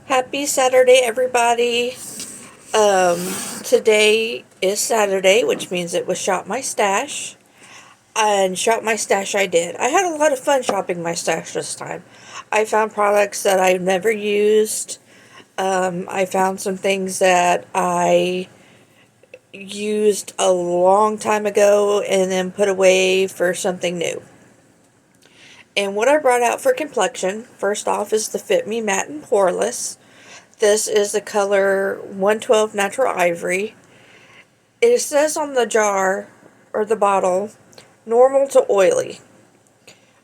Happy Saturday, everybody. Um, Today is Saturday, which means it was Shop My Stash. And Shop My Stash I did. I had a lot of fun shopping my stash this time. I found products that I've never used. I found some things that I used a long time ago and then put away for something new. And what I brought out for complexion, first off, is the Fit Me Matte and Poreless. This is the color 112 Natural Ivory. It says on the jar, or the bottle, normal to oily.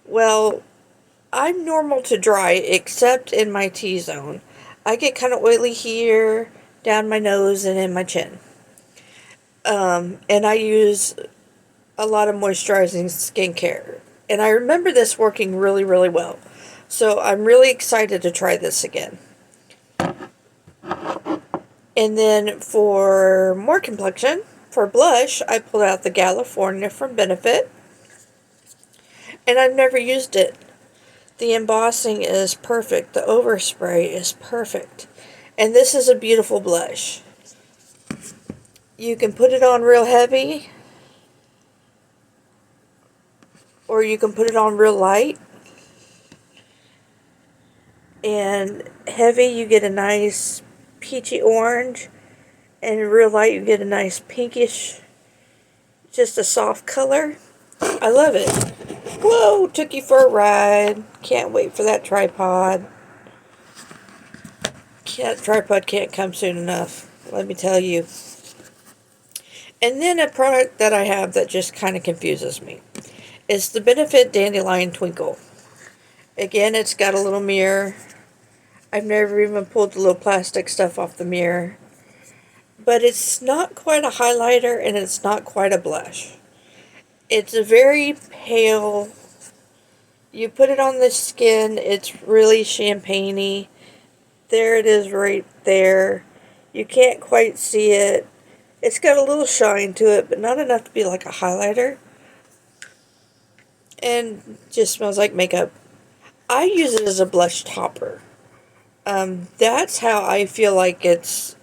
Well, I'm normal to dry, except in my T-zone. I get kind of oily here, down my nose, and in my chin. And I use a lot of moisturizing skincare. And I remember this working really, really well. So I'm really excited to try this again. And then for more complexion, for blush, I pulled out the California from Benefit. And I've never used it. The embossing is perfect. The overspray is perfect. And this is a beautiful blush. You can put it on real heavy, or you can put it on real light. And heavy, you get a nice peachy orange. And in real light, you get a nice pinkish, just a soft color. I love it. Whoa, took you for a ride. Can't wait for that tripod. That tripod can't come soon enough, let me tell you. And then a product that I have that just kind of confuses me is the Benefit Dandelion Twinkle. Again, it's got a little mirror. I've never even pulled the little plastic stuff off the mirror. But it's not quite a highlighter and it's not quite a blush. It's a very pale. You put it on the skin, it's really champagne-y. There it is right there. You can't quite see it. It's got a little shine to it, but not enough to be like a highlighter. And just smells like makeup. I use it as a blush topper. That's how I feel like it's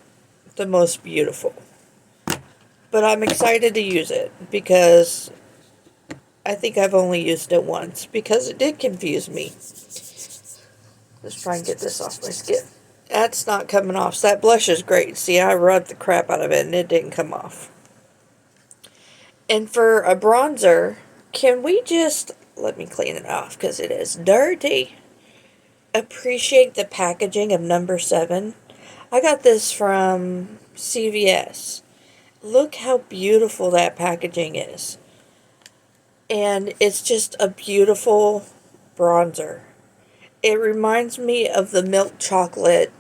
the most beautiful. But I'm excited to use it because I think I've only used it once because it did confuse me. Let's try and get this off my skin. That's not coming off. So that blush is great. See, I rubbed the crap out of it and it didn't come off. And for a bronzer, can we just, let me clean it off because it is dirty. Appreciate the packaging of number 7. I got this from CVS. Look how beautiful that packaging is. And it's just a beautiful bronzer. It reminds me of the milk chocolate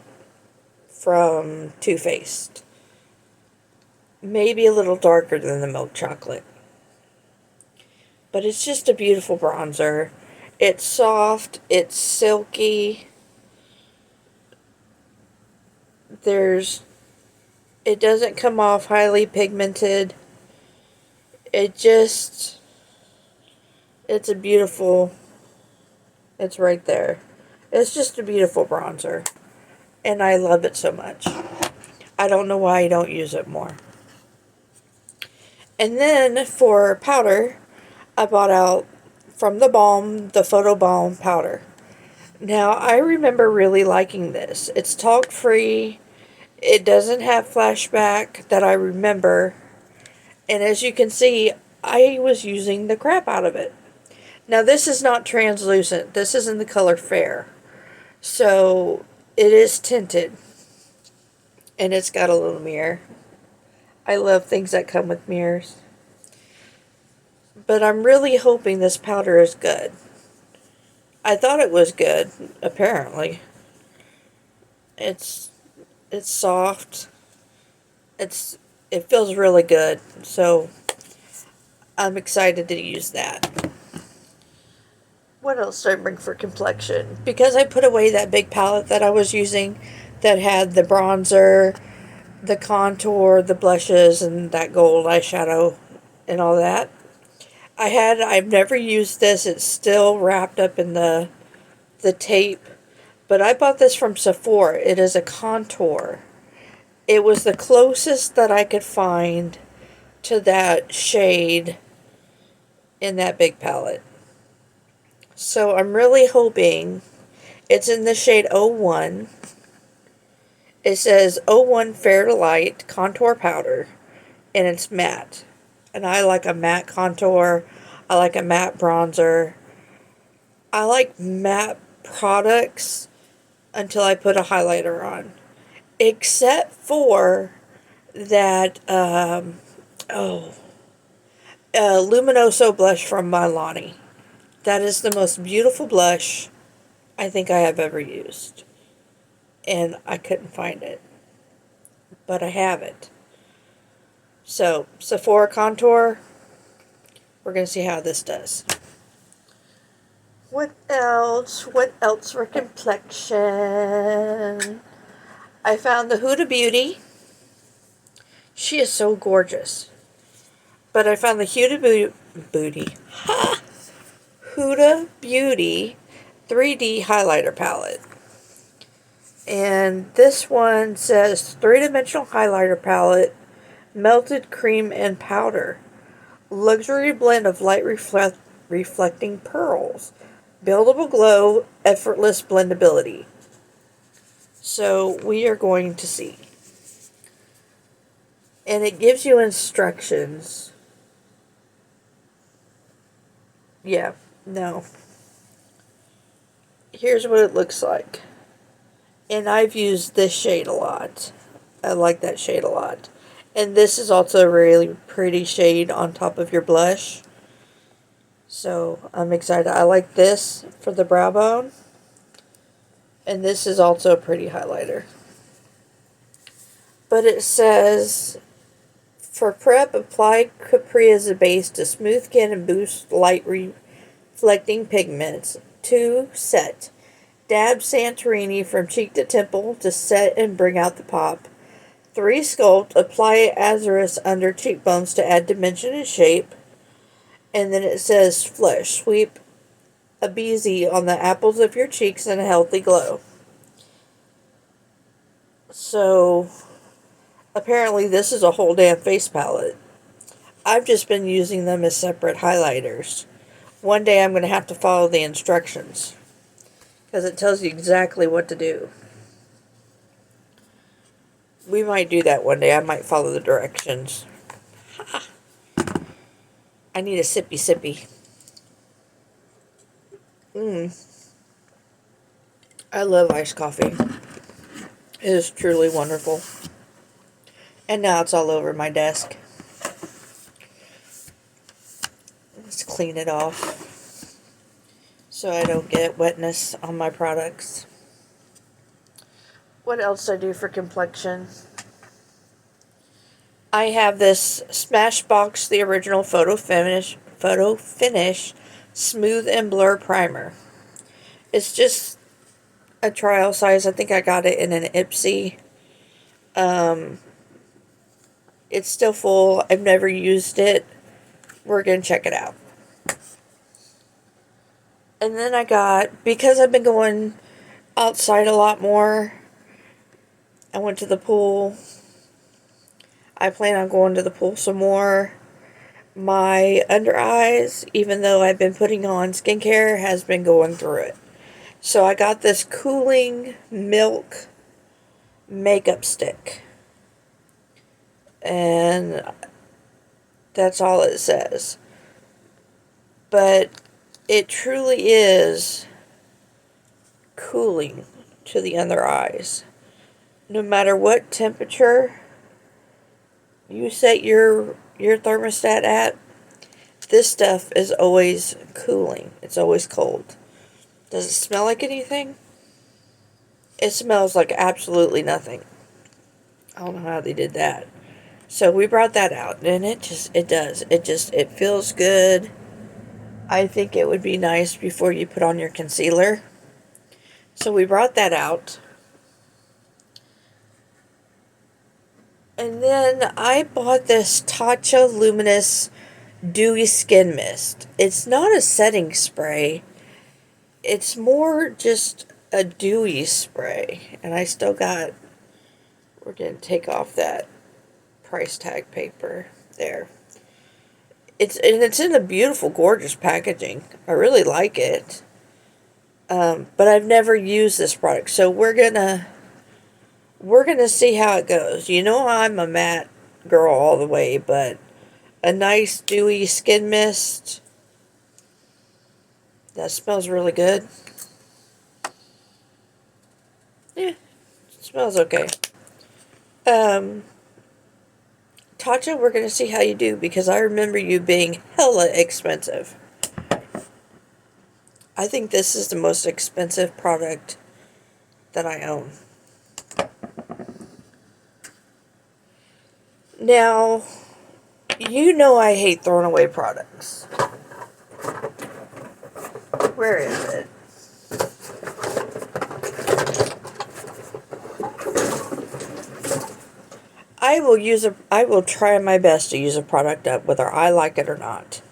from Too Faced. Maybe a little darker than the milk chocolate. But it's just a beautiful bronzer. It's soft, it's silky. It doesn't come off highly pigmented. It's a beautiful, it's right there. It's just a beautiful bronzer. And I love it so much. I don't know why I don't use it more. And then for powder, I bought out from the Balm, the Photo Balm powder. Now, I remember really liking this. It's talc free. It doesn't have flashback that I remember. And as you can see, I was using the crap out of it. Now, this is not translucent. This is in the color Fair. So, it is tinted. And it's got a little mirror. I love things that come with mirrors. But I'm really hoping this powder is good. I thought it was good, apparently. It's soft. It feels really good. So I'm excited to use that. What else did I bring for complexion? Because I put away that big palette that I was using that had the bronzer, the contour, the blushes, and that gold eyeshadow and all that. I've never used this. It's still wrapped up in the tape But I bought this from Sephora. It is a contour. It was the closest that I could find to that shade in that big palette. So I'm really hoping it's in the shade 01. It says 01 Fair to Light Contour Powder, and it's matte. And I like a matte contour. I like a matte bronzer. I like matte products until I put a highlighter on. Except for that, Luminoso blush from Milani. That is the most beautiful blush I think I have ever used. And I couldn't find it. But I have it. So, Sephora Contour. We're going to see how this does. What else? What else for complexion? I found the Huda Beauty. She is so gorgeous. But I found the Huda Beauty 3D highlighter palette. And this one says 3-dimensional highlighter palette, melted cream and powder. Luxury blend of light reflecting pearls. Buildable glow, effortless blendability. So we are going to see. And it gives you instructions. Yeah, no. Here's what it looks like. And I've used this shade a lot. I like that shade a lot. And this is also a really pretty shade on top of your blush. So I'm excited. I like this for the brow bone. And this is also a pretty highlighter. But it says, for prep, apply Capri as a base to smooth skin and boost light reflecting pigments. 2. Set. Dab Santorini from cheek to temple to set and bring out the pop. 3. Sculpt. Apply Azurus under cheekbones to add dimension and shape. And then it says flush. Sweep a BZ on the apples of your cheeks and a healthy glow. So, apparently this is a whole damn face palette. I've just been using them as separate highlighters. One day I'm going to have to follow the instructions, because it tells you exactly what to do. We might do that one day. I might follow the directions. I need a sippy. I love iced coffee. It is truly wonderful. And now it's all over my desk. Let's clean it off so I don't get wetness on my products. What else do I do for complexion? I have this Smashbox, the original Photo Finish Smooth and Blur Primer. It's just a trial size. I think I got it in an Ipsy. It's still full. I've never used it. We're going to check it out. And then I got, because I've been going outside a lot more, I went to the pool. I plan on going to the pool some more. My under eyes, even though I've been putting on skincare, has been going through it. So I got this Cooling Milk makeup stick. And that's all it says. But it truly is cooling to the under eyes. No matter what temperature you set your thermostat at, this stuff is always cooling. It's always cold. Does it smell like anything? It smells like absolutely nothing. I don't know how they did that. So we brought that out, and it feels good. I think it would be nice before you put on your concealer. So we brought that out. And then I bought this Tatcha Luminous Dewy Skin Mist. It's not a setting spray. It's more just a dewy spray, and I still got, we're going to take off that price tag paper there. It's in a beautiful, gorgeous packaging. I really like it. But I've never used this product, so we're gonna see how it goes. You know, I'm a matte girl all the way, but a nice dewy skin mist, that smells really good. Yeah, it smells okay. Tatcha, we're gonna see how you do, because I remember you being hella expensive. I think this is the most expensive product that I own. Now, you know I hate throwing away products. Where is it? I will try my best to use a product up whether I like it or not.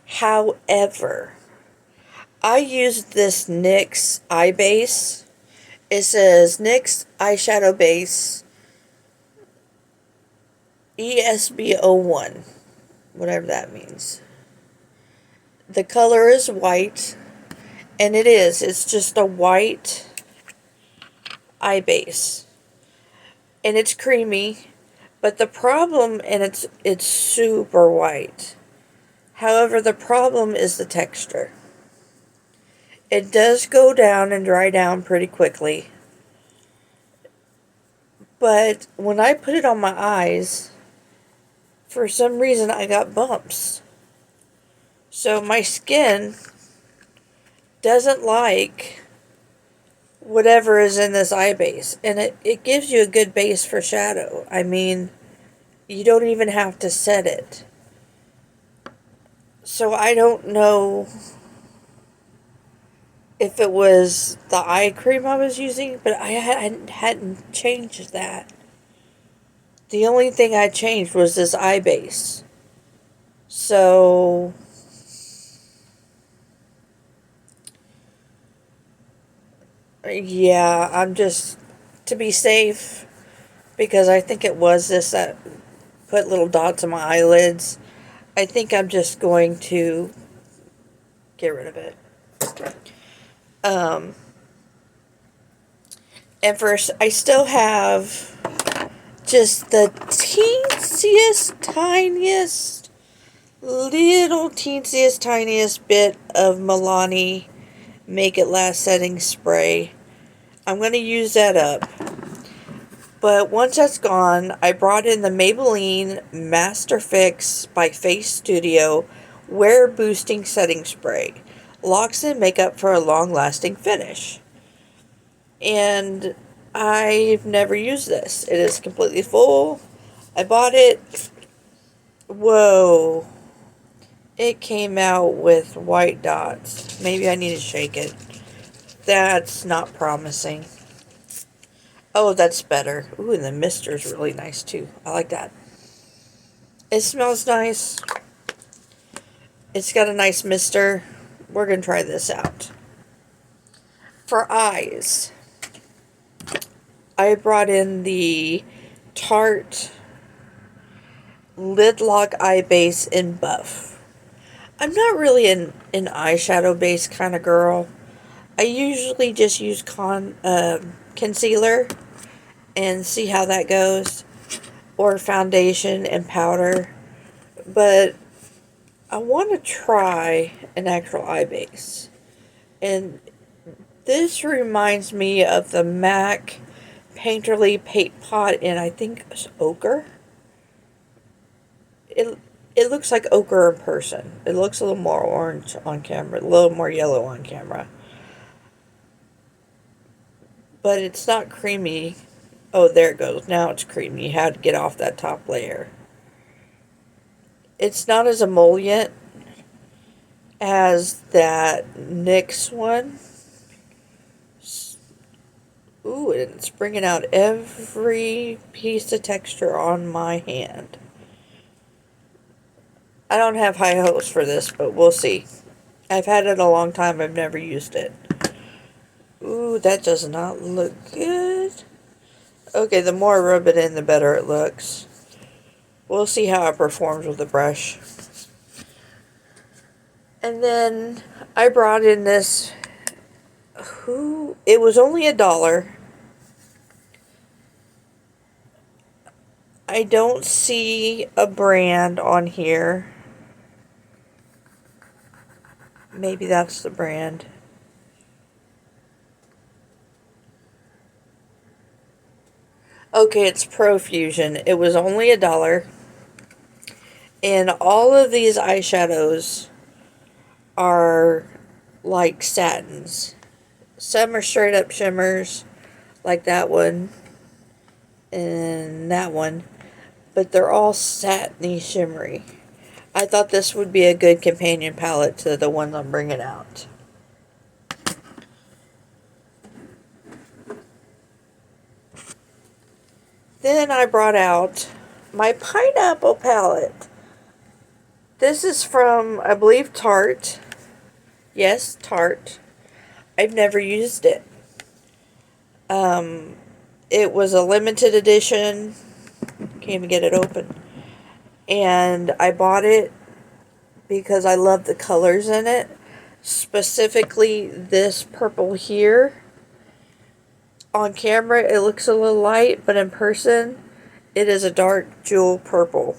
However, I used this NYX eye base. It says NYX eyeshadow base ESB01, whatever that means. The color is white, and it's just a white eye base. And it's creamy, but the problem, and it's super white. However, the problem is the texture. It does go down and dry down pretty quickly. But when I put it on my eyes, for some reason I got bumps. So my skin doesn't like whatever is in this eye base. And it gives you a good base for shadow. I mean, you don't even have to set it. So I don't know if it was the eye cream I was using, but I hadn't changed that. The only thing I changed was this eye base. So yeah, I'm just, to be safe, because I think it was this that put little dots on my eyelids, I think I'm just going to get rid of it. And first, I still have just the tiniest bit of Milani Make It Last setting spray. I'm going to use that up. But once that's gone, I brought in the Maybelline Master Fix by Face Studio Wear Boosting Setting Spray. Locks in makeup for a long-lasting finish. And I've never used this. It is completely full. I bought it. Whoa. It came out with white dots. Maybe I need to shake it. That's not promising. Oh, that's better. Ooh, and the mister is really nice too. I like that. It smells nice. It's got a nice mister. We're going to try this out. For eyes, I brought in the Tarte Lid Lock Eye Base in Buff. I'm not really an eyeshadow base kind of girl. I usually just use concealer and see how that goes, or foundation and powder. But I want to try an actual eye base. And this reminds me of the MAC Painterly Paint Pot in, I think it's ochre. It looks like ochre in person. It looks a little more orange on camera, a little more yellow on camera. But it's not creamy. Oh, there it goes. Now it's creamy. You had to get off that top layer. It's not as emollient as that NYX one. Ooh, and it's bringing out every piece of texture on my hand. I don't have high hopes for this, but we'll see. I've had it a long time. I've never used it. Ooh, Ooh, that does not look good. Okay, the more I rub it in, the better it looks. We'll see how it performs with the brush. And then I brought in this, it was only $1. I don't see a brand on here. Maybe that's the brand. Okay, it's Profusion. It was only $1. And all of these eyeshadows are like satins. Some are straight up shimmers, like that one and that one. But they're all satiny shimmery. I thought this would be a good companion palette to the ones I'm bringing out. Then I brought out my pineapple palette. This is from, I believe, Tarte. Yes, Tarte. I've never used it. It was a limited edition. Can't even get it open. And I bought it because I love the colors in it. Specifically this purple here. On camera it looks a little light, but in person it is a dark jewel purple.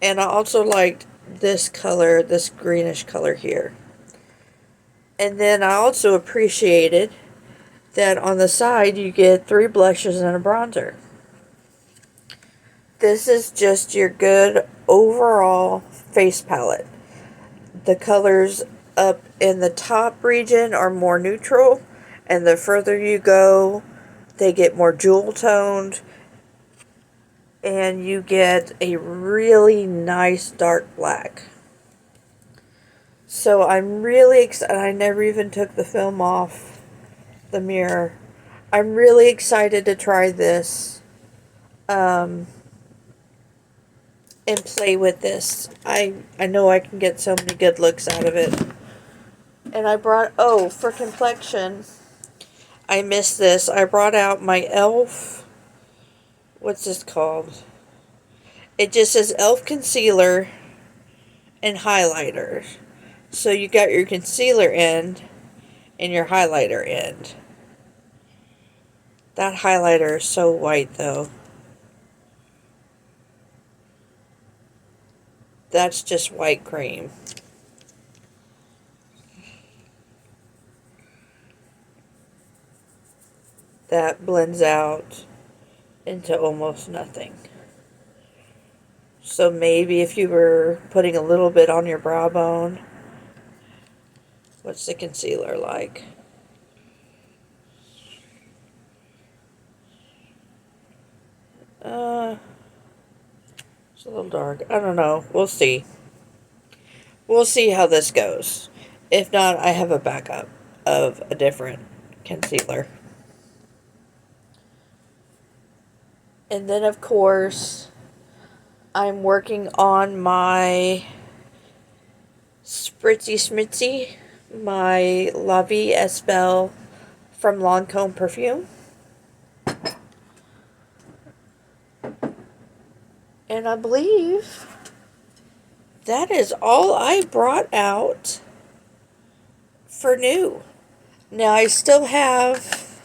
And I also liked this color, this greenish color here. And then I also appreciated that on the side you get 3 blushes and a bronzer. This is just your good overall face palette. The colors up in the top region are more neutral, and the further you go, they get more jewel toned, and you get a really nice dark black. So I'm really excited. I never even took the film off the mirror. I'm really excited to try this and play with this. I know I can get so many good looks out of it. And I brought, oh, for complexion, I missed this. I brought out my e.l.f. What's this called? It just says e.l.f. concealer and highlighter. So you got your concealer end and your highlighter end. That highlighter is so white though. That's just white cream. That blends out into almost nothing. So maybe if you were putting a little bit on your brow bone, what's the concealer like? It's a little dark. I don't know. We'll see. We'll see how this goes. If not, I have a backup of a different concealer. And then, of course, I'm working on my Spritzy Smitzy, my La Vie est Belle from Lancome perfume. And I believe that is all I brought out for new. Now, I still have,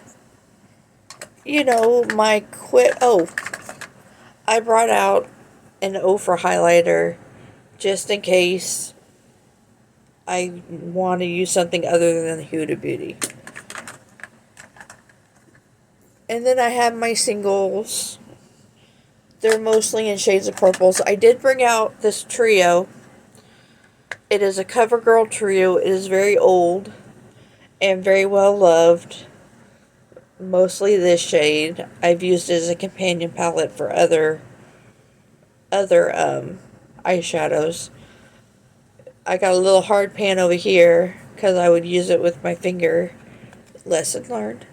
you know, my I brought out an O for highlighter just in case I want to use something other than Huda Beauty. And then I have my singles. They're mostly in shades of purples. I did bring out this trio. It is a CoverGirl trio. It is very old and very well loved. Mostly this shade. I've used it as a companion palette for other eyeshadows. I got a little hard pan over here because I would use it with my finger. Lesson learned.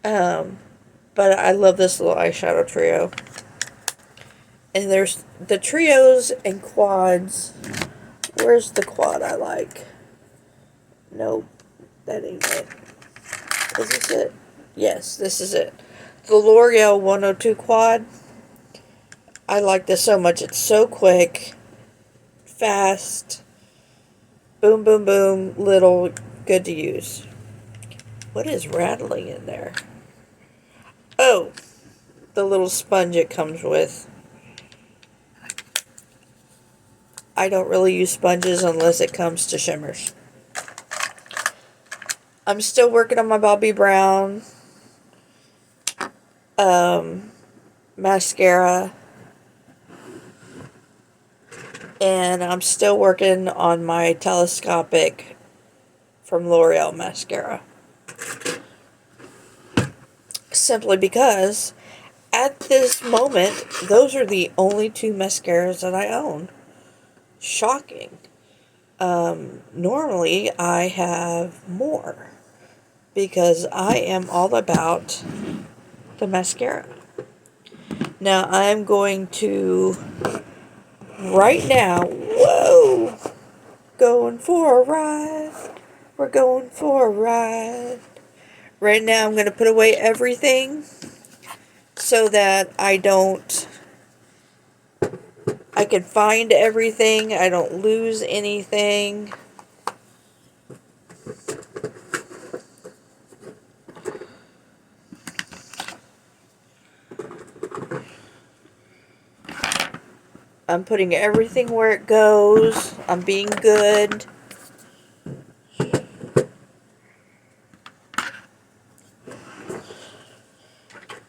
But I love this little eyeshadow trio. And there's the trios and quads. Where's the quad I like? Nope, that ain't it. Is this it? Yes, this is it. The L'Oreal 102 Quad. I like this so much. It's so quick, fast, boom, boom, boom, little, good to use. What is rattling in there? Oh, the little sponge it comes with. I don't really use sponges unless it comes to shimmers. I'm still working on my Bobbi Brown mascara. And I'm still working on my telescopic from L'Oreal mascara. Simply because at this moment, those are the only two mascaras that I own. Shocking. Normally, I have more because I am all about the mascara. Now, I'm going to, right now, whoa, going for a ride. We're going for a ride. Right now, I'm going to put away everything so that I can find everything. I don't lose anything. I'm putting everything where it goes. I'm being good.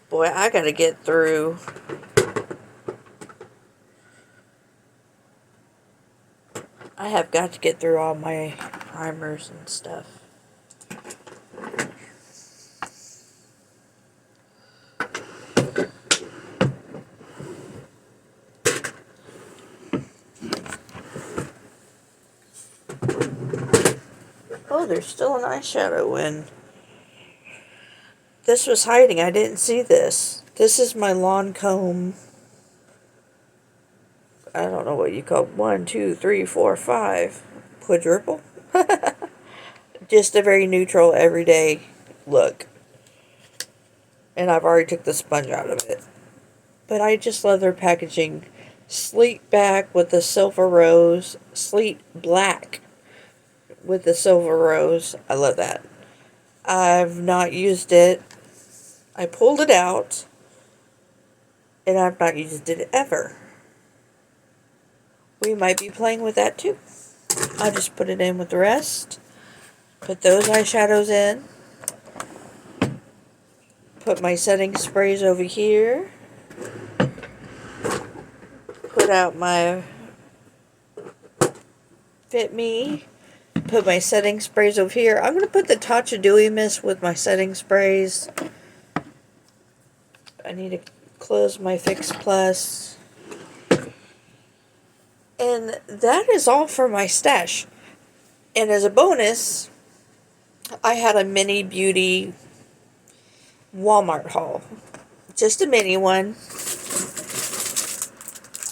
Boy, I gotta get through. I have got to get through all my primers and stuff. Oh, there's still an eyeshadow in. This was hiding. I didn't see this. This is my Lancome. I don't know what you call it. 1, 2, 3, 4, 5. Quadruple? Just a very neutral, everyday look. And I've already took the sponge out of it. But I just love their packaging. Sleek back with the silver rose. Sleek black with the silver rose. I love that. I've not used it. I pulled it out. And I've not used it ever. We might be playing with that too. I'll just put it in with the rest. Put those eyeshadows in. Put my setting sprays over here. Put out my Fit Me. Put my setting sprays over here. I'm going to put the Tatcha Dewy Mist with my setting sprays. I need to close my Fix Plus. And that is all for my stash. And as a bonus, I had a mini beauty Walmart haul. Just a mini one.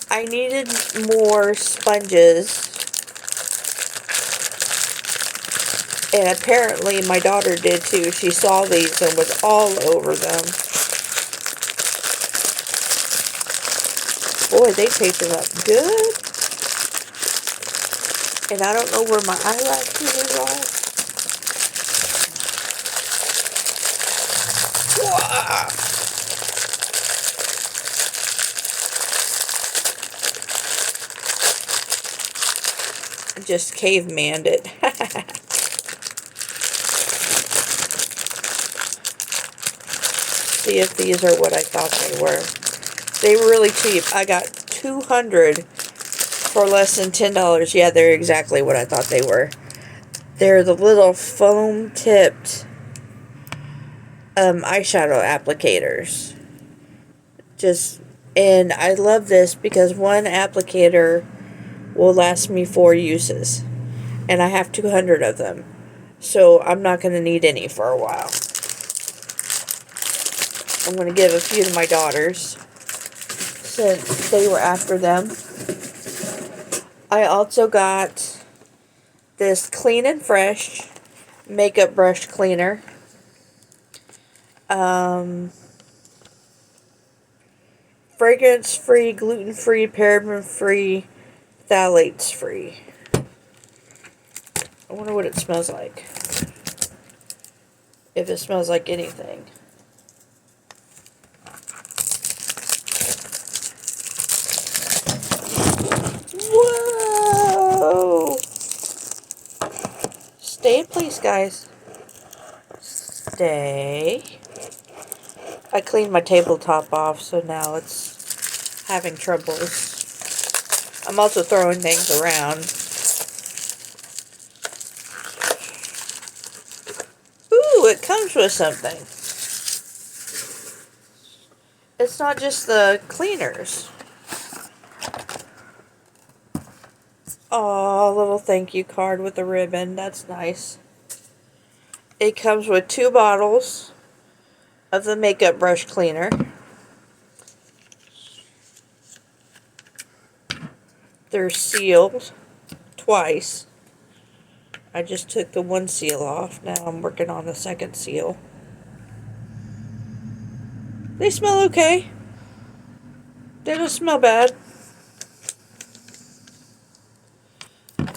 I needed more sponges. And apparently my daughter did too. She saw these and was all over them. Boy, they tasted up good. And I don't know where my eyelashes are. Just cavemanned it. See if these are what I thought they were. They were really cheap. I got 200 for less than $10. Yeah, they're exactly what I thought they were. They're the little foam tipped eyeshadow applicators. And I love this because one applicator will last me 4 uses. And I have 200 of them. So I'm not going to need any for a while. I'm going to give a few to my daughters since they were after them. I also got this Clean and Fresh makeup brush cleaner. Fragrance-free, gluten-free, paraben-free, phthalates-free. I wonder what it smells like. If it smells like anything. Whoa! Stay in place, guys. Stay. I cleaned my tabletop off, so now it's having troubles. I'm also throwing things around. Ooh, it comes with something. It's not just the cleaners. Oh, a little thank you card with a ribbon. That's nice. It comes with 2 bottles of the makeup brush cleaner. They're sealed twice. I just took the 1 seal off. Now I'm working on the 2nd seal. They smell okay. They don't smell bad.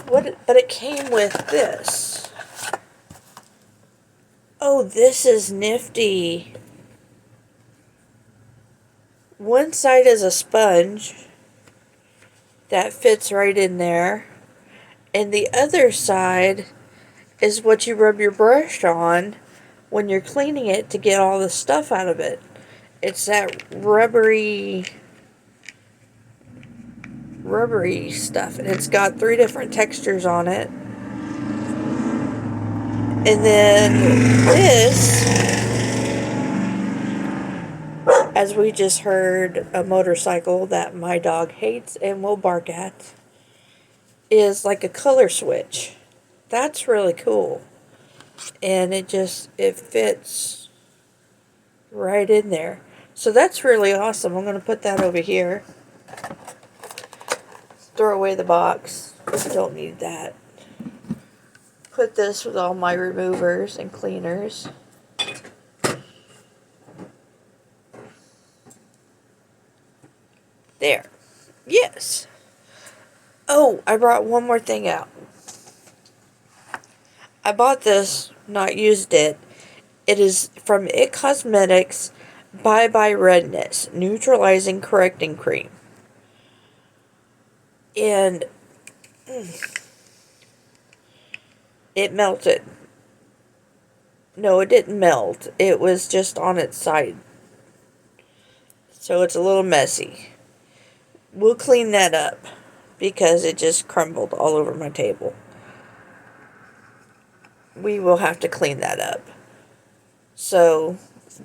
But it came with this. Oh, this is nifty. One side is a sponge that fits right in there. And the other side is what you rub your brush on when you're cleaning it to get all the stuff out of it. It's that rubbery stuff. And it's got 3 different textures on it. And then this, as we just heard a motorcycle that my dog hates and will bark at, is like a color switch. That's really cool. And it fits right in there. So that's really awesome. I'm going to put that over here. Throw away the box. Don't need that. Put this with all my removers and cleaners. There. Yes. Oh, I brought one more thing out. I bought this, not used it. It is from IT Cosmetics Bye Bye Redness Neutralizing Correcting Cream. And it melted. No, it didn't melt. It was just on its side. So it's a little messy. We'll clean that up because it just crumbled all over my table. We will have to clean that up. So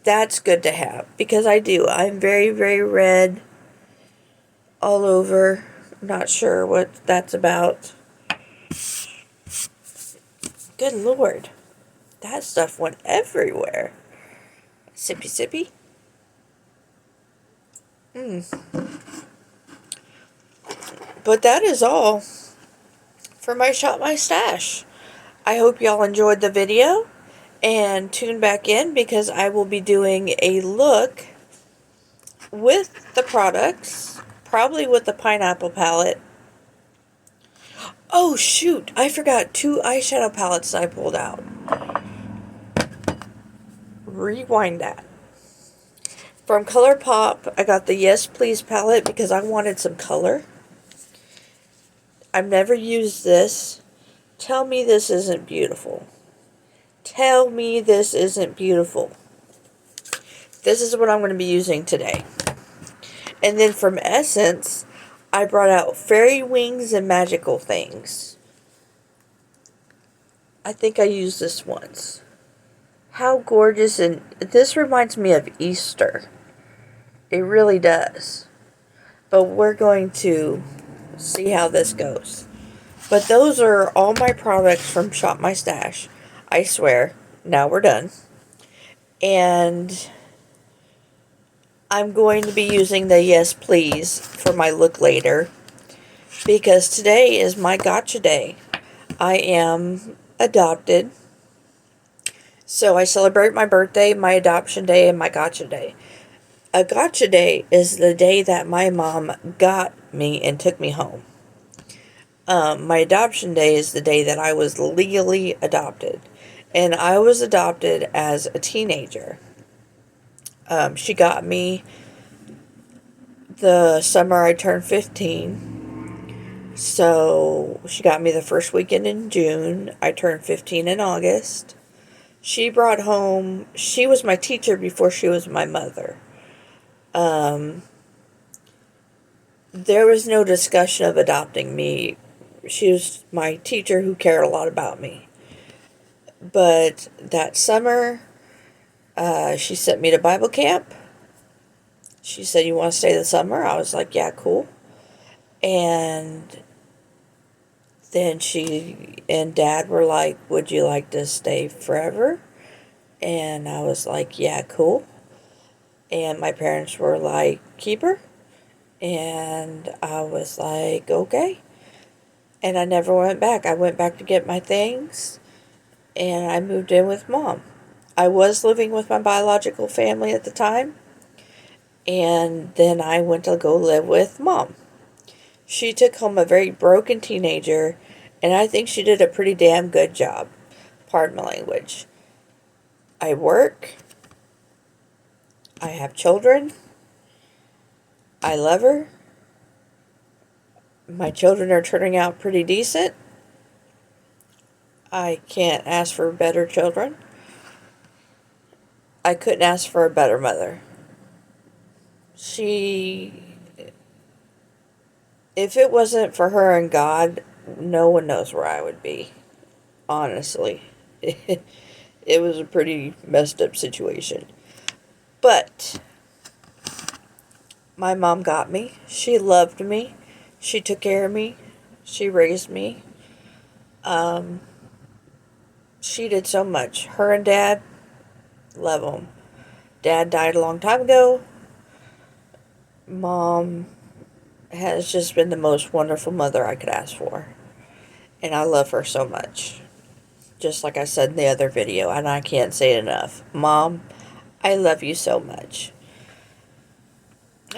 that's good to have because I'm very, very red all over. Not sure what that's about. Good Lord. That stuff went everywhere. Sippy sippy. But that is all for my Shop My Stash. I hope y'all enjoyed the video and tune back in because I will be doing a look with the products, probably with the pineapple palette. Oh shoot, I forgot 2 eyeshadow palettes I pulled out. Rewind that. From ColourPop, I got the Yes Please palette because I wanted some color. I've never used this. Tell me this isn't beautiful. Tell me this isn't beautiful. This is what I'm going to be using today. And then from Essence, I brought out Fairy Wings and Magical Things. I think I used this once. How gorgeous, and this reminds me of Easter. It really does. But we're going to see how this goes. But those are all my products from Shop My Stash. I swear. Now we're done. And I'm going to be using the Yes Please for my look later. Because today is my gotcha day. I am adopted. So I celebrate my birthday, my adoption day, and my gotcha day. A gotcha day is the day that my mom got me and took me home. My adoption day is the day that I was legally adopted. And I was adopted as a teenager. She got me the summer I turned 15. So she got me the first weekend in June. I turned 15 in August. She brought home, she was my teacher before she was my mother. There was no discussion of adopting me. She was my teacher who cared a lot about me. But that summer, she sent me to Bible camp. She said, "You want to stay the summer?" I was like, "Yeah, cool." And then she and Dad were like, "Would you like to stay forever?" And I was like, "Yeah, cool." And my parents were like, "Keep her?" And I was like, "Okay." And I never went back. I went back to get my things, and I moved in with Mom. I was living with my biological family at the time, and then I went to go live with Mom. She took home a very broken teenager, and I think she did a pretty damn good job. Pardon my language. I work. I have children. I love her. My children are turning out pretty decent. I can't ask for better children. I couldn't ask for a better mother. If it wasn't for her and God, no one knows where I would be. Honestly. It was a pretty messed up situation. But my mom got me. She loved me. She took care of me. She raised me. She did so much. Her and Dad, love them. Dad died a long time ago. Mom has just been the most wonderful mother I could ask for. And I love her so much. Just like I said in the other video, and I can't say it enough. Mom, I love you so much.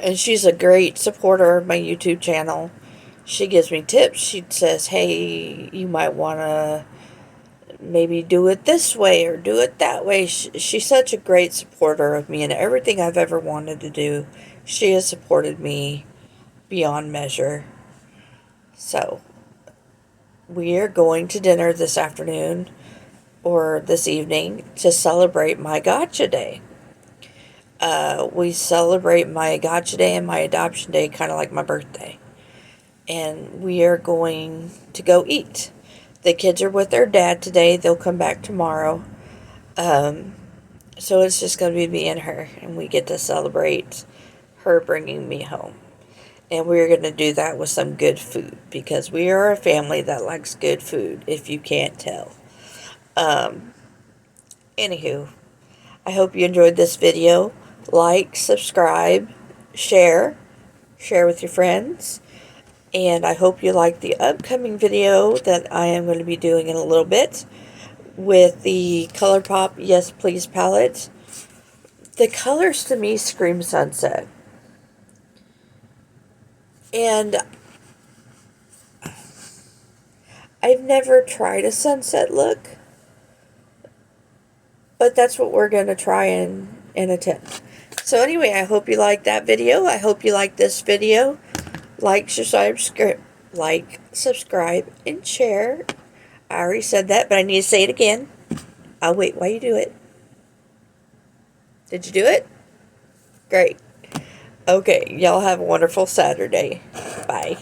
And she's a great supporter of my YouTube channel. She gives me tips. She says, "Hey, you might want to maybe do it this way or do it that way." She's such a great supporter of me and everything I've ever wanted to do. She has supported me beyond measure. So, we are going to dinner this afternoon or this evening to celebrate my gotcha day. We celebrate my gotcha day and my adoption day kind of like my birthday. And we are going to go eat. The kids are with their dad today. They'll come back tomorrow. So it's just going to be me and her. And we get to celebrate her bringing me home. And we're going to do that with some good food. Because we are a family that likes good food, if you can't tell. Anywho, I hope you enjoyed this video. Like, subscribe, share with your friends. And I hope you like the upcoming video that I am going to be doing in a little bit with the ColourPop Yes Please palette. The colors to me scream sunset. And I've never tried a sunset look, but that's what we're going to try and attempt. So anyway, I hope you liked that video. I hope you liked this video. Like, subscribe, and share. I already said that, but I need to say it again. I'll wait while you do it. Did you do it? Great. Okay, y'all have a wonderful Saturday. Bye.